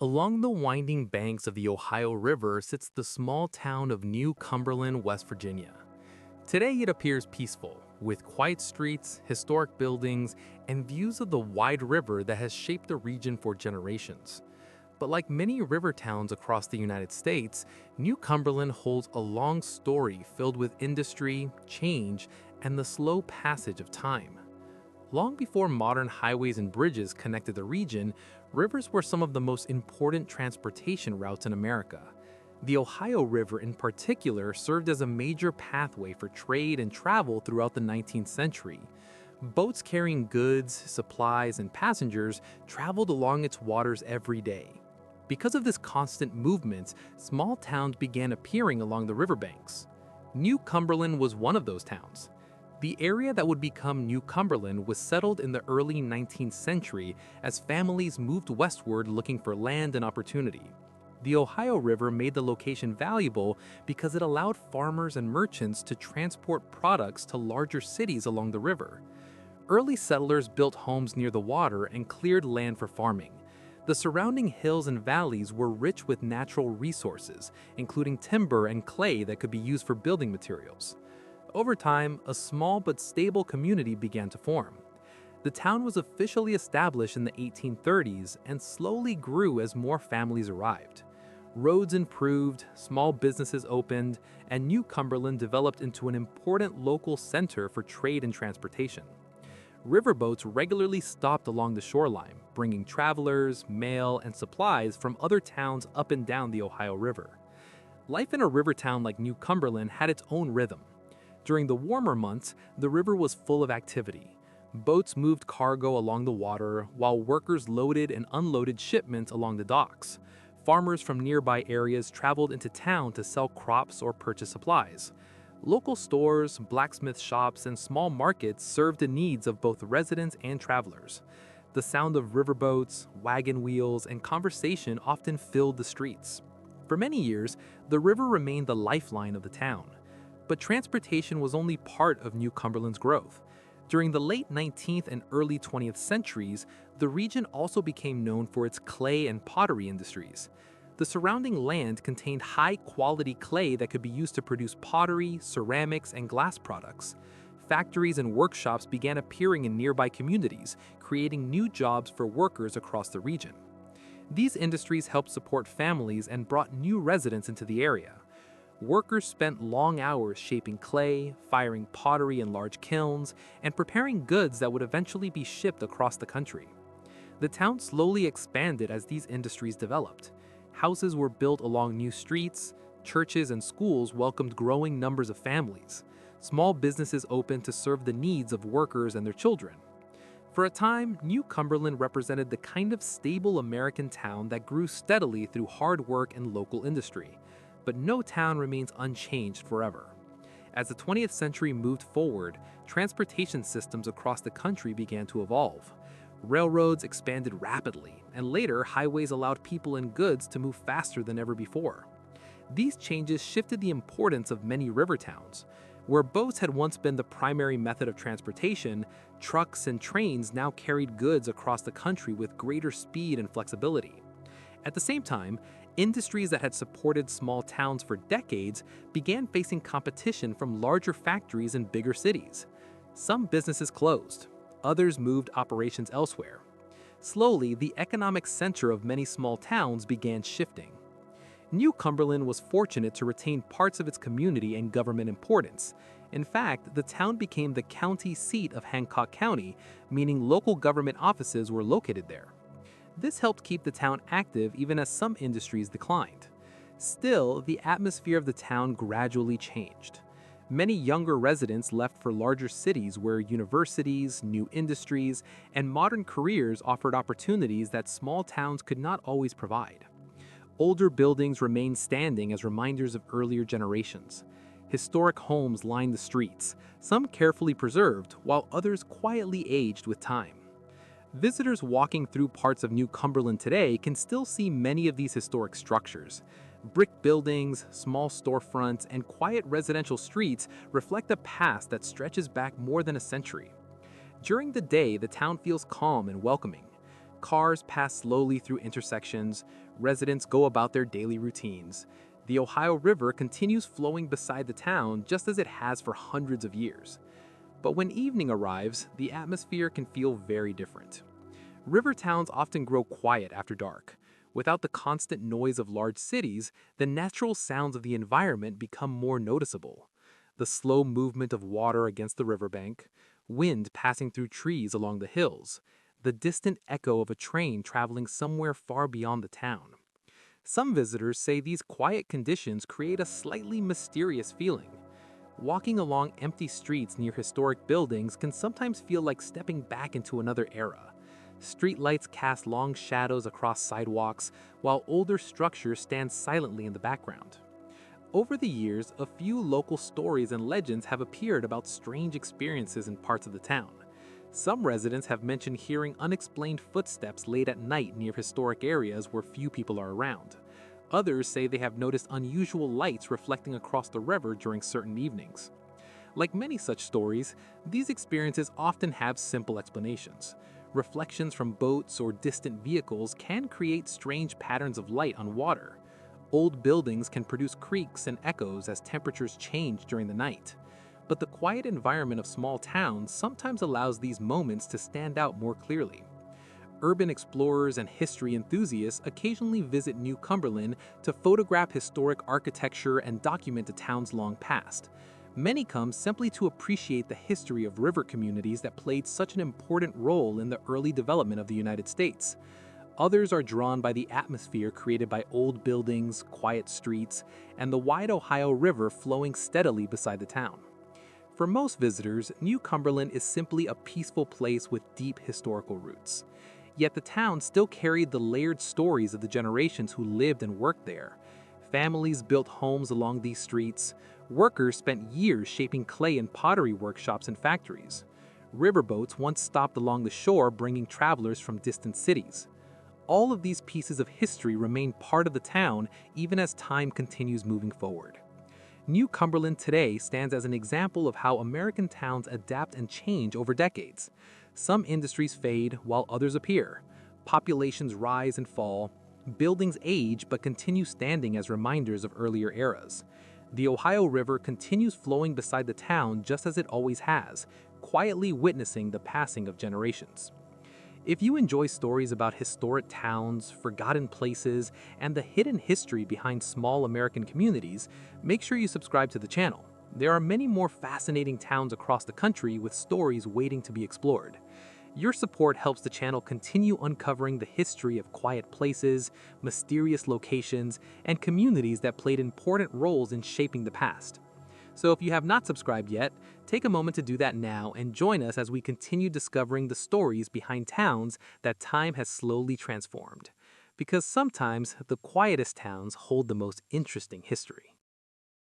Along the winding banks of the Ohio River sits the small town of New Cumberland, West Virginia. Today it appears peaceful, with quiet streets, historic buildings, and views of the wide river that has shaped the region for generations. But like many river towns across the United States, New Cumberland holds a long story filled with industry, change, and the slow passage of time. Long before modern highways and bridges connected the region, rivers were some of the most important transportation routes in America. The Ohio River in particular served as a major pathway for trade and travel throughout the 19th century. Boats carrying goods, supplies, and passengers traveled along its waters every day. Because of this constant movement, small towns began appearing along the riverbanks. New Cumberland was one of those towns. The area that would become New Cumberland was settled in the early 19th century as families moved westward looking for land and opportunity. The Ohio River made the location valuable because it allowed farmers and merchants to transport products to larger cities along the river. Early settlers built homes near the water and cleared land for farming. The surrounding hills and valleys were rich with natural resources, including timber and clay that could be used for building materials. Over time, a small but stable community began to form. The town was officially established in the 1830s and slowly grew as more families arrived. Roads improved, small businesses opened, and New Cumberland developed into an important local center for trade and transportation. Riverboats regularly stopped along the shoreline, bringing travelers, mail, and supplies from other towns up and down the Ohio River. Life in a river town like New Cumberland had its own rhythm. During the warmer months, the river was full of activity. Boats moved cargo along the water, while workers loaded and unloaded shipments along the docks. Farmers from nearby areas traveled into town to sell crops or purchase supplies. Local stores, blacksmith shops, and small markets served the needs of both residents and travelers. The sound of riverboats, wagon wheels, and conversation often filled the streets. For many years, the river remained the lifeline of the town. But transportation was only part of New Cumberland's growth. During the late 19th and early 20th centuries, the region also became known for its clay and pottery industries. The surrounding land contained high-quality clay that could be used to produce pottery, ceramics, and glass products. Factories and workshops began appearing in nearby communities, creating new jobs for workers across the region. These industries helped support families and brought new residents into the area. Workers spent long hours shaping clay, firing pottery in large kilns, and preparing goods that would eventually be shipped across the country. The town slowly expanded as these industries developed. Houses were built along new streets, churches and schools welcomed growing numbers of families. Small businesses opened to serve the needs of workers and their children. For a time, New Cumberland represented the kind of stable American town that grew steadily through hard work and local industry. But no town remains unchanged forever. As the 20th century moved forward, transportation systems across the country began to evolve. Railroads expanded rapidly, and later highways allowed people and goods to move faster than ever before. These changes shifted the importance of many river towns. Where boats had once been the primary method of transportation, trucks and trains now carried goods across the country with greater speed and flexibility. At the same time, industries that had supported small towns for decades began facing competition from larger factories in bigger cities. Some businesses closed, others moved operations elsewhere. Slowly, the economic center of many small towns began shifting. New Cumberland was fortunate to retain parts of its community and government importance. In fact, the town became the county seat of Hancock County, meaning local government offices were located there. This helped keep the town active even as some industries declined. Still, the atmosphere of the town gradually changed. Many younger residents left for larger cities where universities, new industries, and modern careers offered opportunities that small towns could not always provide. Older buildings remained standing as reminders of earlier generations. Historic homes lined the streets, some carefully preserved, while others quietly aged with time. Visitors walking through parts of New Cumberland today can still see many of these historic structures. Brick buildings, small storefronts, and quiet residential streets reflect a past that stretches back more than a century. During the day, the town feels calm and welcoming. Cars pass slowly through intersections, Residents go about their daily routines. The Ohio River continues flowing beside the town just as it has for hundreds of years. But when evening arrives, the atmosphere can feel very different. River towns often grow quiet after dark. Without the constant noise of large cities, the natural sounds of the environment become more noticeable. The slow movement of water against the riverbank, wind passing through trees along the hills, the distant echo of a train traveling somewhere far beyond the town. Some visitors say these quiet conditions create a slightly mysterious feeling. Walking along empty streets near historic buildings can sometimes feel like stepping back into another era. Streetlights cast long shadows across sidewalks, while older structures stand silently in the background. Over the years, a few local stories and legends have appeared about strange experiences in parts of the town. Some residents have mentioned hearing unexplained footsteps late at night near historic areas where few people are around. Others say they have noticed unusual lights reflecting across the river during certain evenings. Like many such stories, these experiences often have simple explanations. Reflections from boats or distant vehicles can create strange patterns of light on water. Old buildings can produce creaks and echoes as temperatures change during the night. But the quiet environment of small towns sometimes allows these moments to stand out more clearly. Urban explorers and history enthusiasts occasionally visit New Cumberland to photograph historic architecture and document the town's long past. Many come simply to appreciate the history of river communities that played such an important role in the early development of the United States. Others are drawn by the atmosphere created by old buildings, quiet streets, and the wide Ohio River flowing steadily beside the town. For most visitors, New Cumberland is simply a peaceful place with deep historical roots. Yet the town still carried the layered stories of the generations who lived and worked there. Families built homes along these streets. Workers spent years shaping clay in pottery workshops and factories. Riverboats once stopped along the shore bringing travelers from distant cities. All of these pieces of history remain part of the town even as time continues moving forward. New Cumberland today stands as an example of how American towns adapt and change over decades. Some industries fade while others appear. Populations rise and fall. Buildings age but continue standing as reminders of earlier eras. The Ohio River continues flowing beside the town just as it always has, quietly witnessing the passing of generations. If you enjoy stories about historic towns, forgotten places, and the hidden history behind small American communities, make sure you subscribe to the channel. There are many more fascinating towns across the country with stories waiting to be explored. Your support helps the channel continue uncovering the history of quiet places, mysterious locations, and communities that played important roles in shaping the past. So if you have not subscribed yet, take a moment to do that now and join us as we continue discovering the stories behind towns that time has slowly transformed. Because sometimes the quietest towns hold the most interesting history.